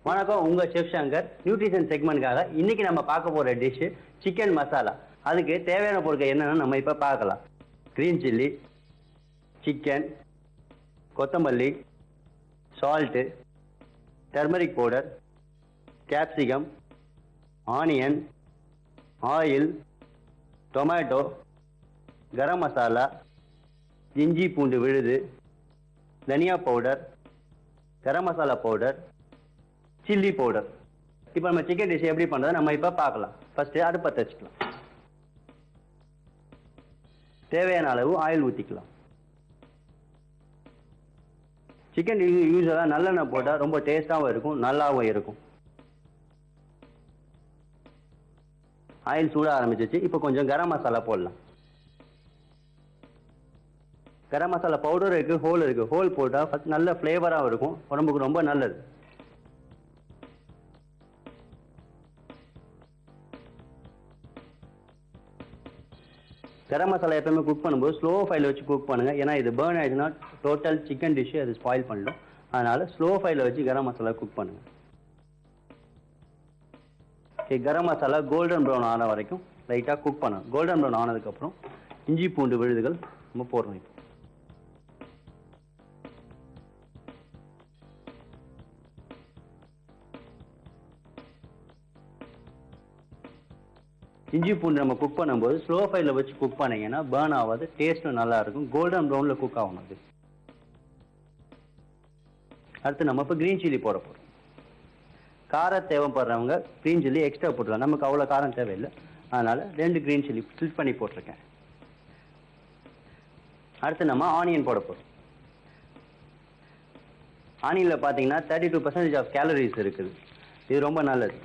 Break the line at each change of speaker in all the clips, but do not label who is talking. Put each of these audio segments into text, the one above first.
வணக்கம், உங்க chef Shankar. Nutrition செக்மெண்ட்காக இன்னைக்கு நம்ம பார்க்க போற டிஷ் சிக்கன் மசாலா. அதுக்கு தேவையான பொருட்கள் என்னன்னு நம்ம இப்ப பார்க்கலாம். கிரீன் சில்லி, சிக்கன், கொத்தமல்லி, salt, turmeric powder, capsicum, onion, oil, tomato, garam masala, இஞ்சி பூண்டு விழுது, தனியா powder, garam masala powder, chilli powder. இப்போ நம்ம சிக்கன் டிஷ் எப்படி பண்றதை நம்ம இப்போ பார்க்கலாம். ஃபர்ஸ்ட் அடுப்பை வச்சுக்கலாம். தேவையான அளவு ஆயில் ஊற்றிக்கலாம். சிக்கன் யூஸ்வலாக நல்லெண்ணெய் போட்டால் ரொம்ப டேஸ்டாகவும் இருக்கும், நல்லாவும் இருக்கும். ஆயில் சூட ஆரம்பிச்சிச்சு. இப்போ கொஞ்சம் கரம் மசாலா போடலாம். கரம் மசாலா பவுடர் இருக்கு, ஹோல் இருக்கு. ஹோல் போட்டால் ஃபர்ஸ்ட் நல்ல ஃப்ளேவராகவும் இருக்கும், உடம்புக்கு ரொம்ப நல்லது. கரம் மசாலா எப்பவுமே குக் பண்ணும்போது ஸ்லோ ஃபயரில் வச்சு குக் பண்ணுங்க. ஏன்னா இது பேர்ன் ஆயிடுச்சுன்னா டோட்டல் சிக்கன் டிஷ்ஷு அது ஸ்பாயில் பண்ணிடும். அதனால ஸ்லோ ஃபயரில் வச்சு கரம் மசாலா குக் பண்ணுங்க. கரம் மசாலா கோல்டன் ப்ரௌன் ஆன வரைக்கும் லைட்டாக குக் பண்ணணும். கோல்டன் ப்ரௌன் ஆனதுக்கப்புறம் இஞ்சி பூண்டு விழுதுகள் நம்ம போடுறோம். இப்போ இஞ்சி பூண்டு நம்ம குக் பண்ணும்போது ஸ்லோ ஃபயரில் வச்சு குக் பண்ணீங்கன்னா பேர்ன் ஆகாது, டேஸ்ட்டும் நல்லா இருக்கும். கோல்டன் ப்ரௌனில் குக் ஆகணும் அது. அடுத்து நம்ம இப்போ கிரீன் சில்லி போட போகிறோம். காரம் தேவைப்படுறவங்க கிரீன் சில்லி எக்ஸ்ட்ரா போட்டுக்கலாம். நமக்கு அவ்வளோ காரம் தேவையில்லை, அதனால் 2 கிரீன் சில்லி ஸ்பிளிட் பண்ணி போட்டிருக்கேன். அடுத்து நம்ம ஆனியன் போட போகிறோம். ஆனியனில் பார்த்தீங்கன்னா 32% ஆஃப் கேலரிஸ் இருக்குது. இது ரொம்ப நல்லது.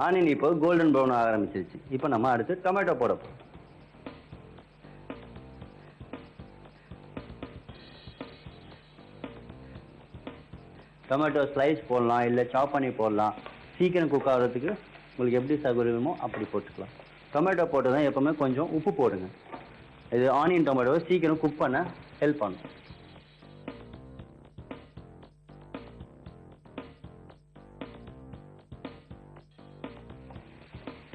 ஆனியன் இப்போ கோல்டன் ப்ரௌன் ஆக ஆரம்பிச்சிருச்சு. இப்போ நம்ம அடுத்து டொமேட்டோ போட போகிறோம். டொமேட்டோ ஸ்லைஸ் போடலாம், இல்லை சாப் பண்ணி போடலாம். சீக்கிரம் குக் ஆகிறதுக்கு உங்களுக்கு எப்படி சௌகரியமோ அப்படி போட்டுக்கலாம். டொமேட்டோ போட்டு தான் எப்போவுமே கொஞ்சம் உப்பு போடுங்க. இது ஆனியன் டொமேட்டோவை சீக்கிரம் குக் பண்ண ஹெல்ப் பண்ணும்.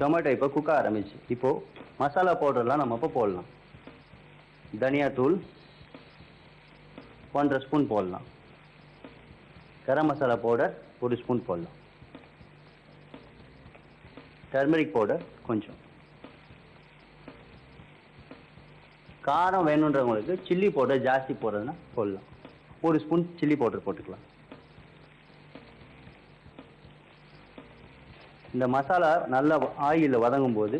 டொமேட்டோ இப்போ குக் ஆரம்பிச்சு. இப்போ மசாலா பவுடர்லாம் நம்ம இப்போ போடலாம். தனியா தூள் 1.5 ஸ்பூன் போடலாம். கரம் மசாலா பவுடர் 1 ஸ்பூன் போடலாம். டர்மரிக் பவுடர் கொஞ்சம். காரம் வேணுன்றவங்களுக்கு சில்லி பவுடர் ஜாஸ்தி போடுறதுன்னா போடலாம். 1 ஸ்பூன் சில்லி பவுடர் போட்டுக்கலாம். இந்த மசாலா நல்லா ஆயிலில் வதங்கும் போது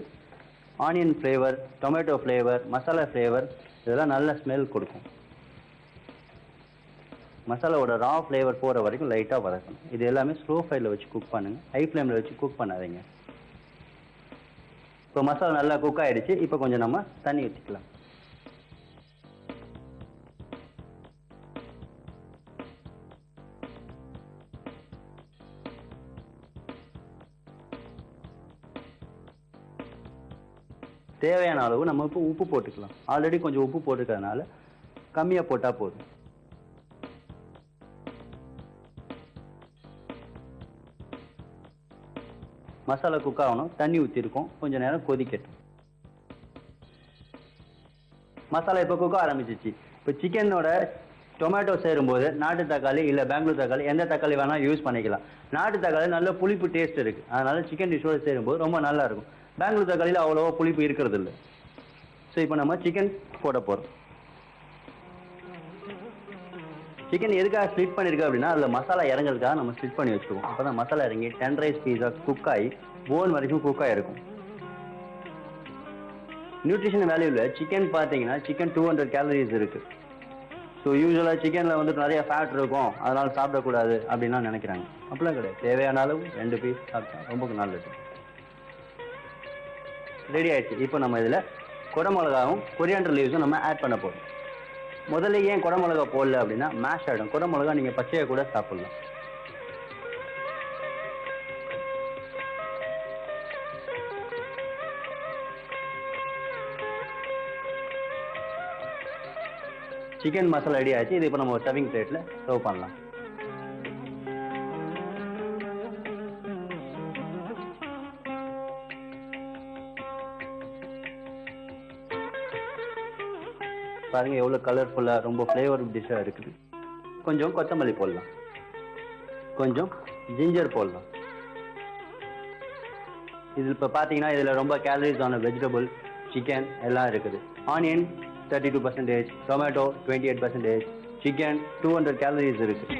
onion flavour, tomato flavour, masala flavour இதெல்லாம் நல்ல ஸ்மெல் கொடுக்கும். மசாலாவோட ரா ஃப்ளேவர் போகிற வரைக்கும் லைட்டாக வதக்கணும். இது எல்லாமே ஸ்லோ ஃபயரில் வச்சு குக் பண்ணுங்கள், ஹை ஃப்ளேமில் வச்சு குக் பண்ணாதீங்க. இப்போ மசாலா நல்லா குக் ஆகிடுச்சு. இப்போ கொஞ்சம் நம்ம தண்ணி ஊற்றிக்கலாம். தேவையான அளவு நம்ம இப்போ உப்பு போட்டுக்கலாம். ஆல்ரெடி கொஞ்சம் உப்பு போட்டுக்கிறதுனால கம்மியாக போட்டால் போதும். மசாலா குக் ஆகணும். தண்ணி ஊற்றிருக்கோம், கொஞ்சம் நேரம் கொதிக்கட்டும். மசாலா இப்போ குக் ஆரம்பிச்சிச்சு. இப்போ சிக்கனோட டொமேட்டோ சேரும்போது நாட்டு தக்காளி இல்லை பெங்களூர் தக்காளி எந்த தக்காளி வேணால் யூஸ் பண்ணிக்கலாம். நாட்டு தக்காளி நல்ல புளிப்பு டேஸ்ட் இருக்குது, அதனால சிக்கன் டிஷ்ஷோடு சேரும்போது ரொம்ப நல்லா இருக்கும். பெங்களூர் தக்காளியில் அவ்வளோவா புளிப்பு இருக்கிறது இல்லை. ஸோ இப்போ நம்ம சிக்கன் போட போகிறோம். சிக்கன் எதுக்காக ஸ்ப்ளிட் பண்ணியிருக்கு அப்படின்னா அதில் மசாலா இறங்குறதுக்காக நம்ம ஸ்ப்ளிட் பண்ணி வச்சுருக்கோம். அப்போ தான் மசாலா இறங்கி டெண்டரைஸ் பீஸாக குக் ஆகி போன் வரைக்கும் குக் ஆகிருக்கும். நியூட்ரிஷன் வேல்யூவில் சிக்கன் பார்த்தீங்கன்னா சிக்கன் 200 கேலரிஸ் இருக்குது. ஸோ யூஸ்வலாக சிக்கனில் வந்துட்டு நிறைய ஃபேட் இருக்கும், அதனால் சாப்பிடக்கூடாது அப்படின்லாம் நினைக்கிறாங்க. அப்படிலாம் கிடையாது. தேவையான அளவு 2 பீஸ் சாப்பிட்டா ரொம்ப நல்லது. ரெடி ஆயிடுச்சு. இப்போ நம்ம இதில் குடமிளகாவும் கொரியாண்டர் லீவ்ஸும் நம்ம ஆட் பண்ண போகிறோம். முதல்ல ஏன் குடமிளகா போடல அப்படின்னா மேஷ் ஆகிடும். குடமிளகா நீங்கள் பச்சையாக கூட சாப்பிடலாம். சிக்கன் மசாலா ரெடி ஆச்சு. இது இப்போ நம்ம சர்விங் பிளேட்டில் சர்வ் பண்ணலாம். பாருங்க எவ்வளோ கலர்ஃபுல்லாக ரொம்ப ஃப்ளேவர் டிஷ்ஷாக இருக்குது. கொஞ்சம் கொத்தமல்லி போடலாம், கொஞ்சம் ஜிஞ்சர் போடலாம். இது இப்போ பார்த்தீங்கன்னா இதில் ரொம்ப கேலரிஸ் ஆன வெஜிடபிள், சிக்கன் எல்லாம் இருக்குது. ஆனியன் 32%, டொமேட்டோ 28%, சிக்கன் 200 கேலரிஸ் இருக்குது.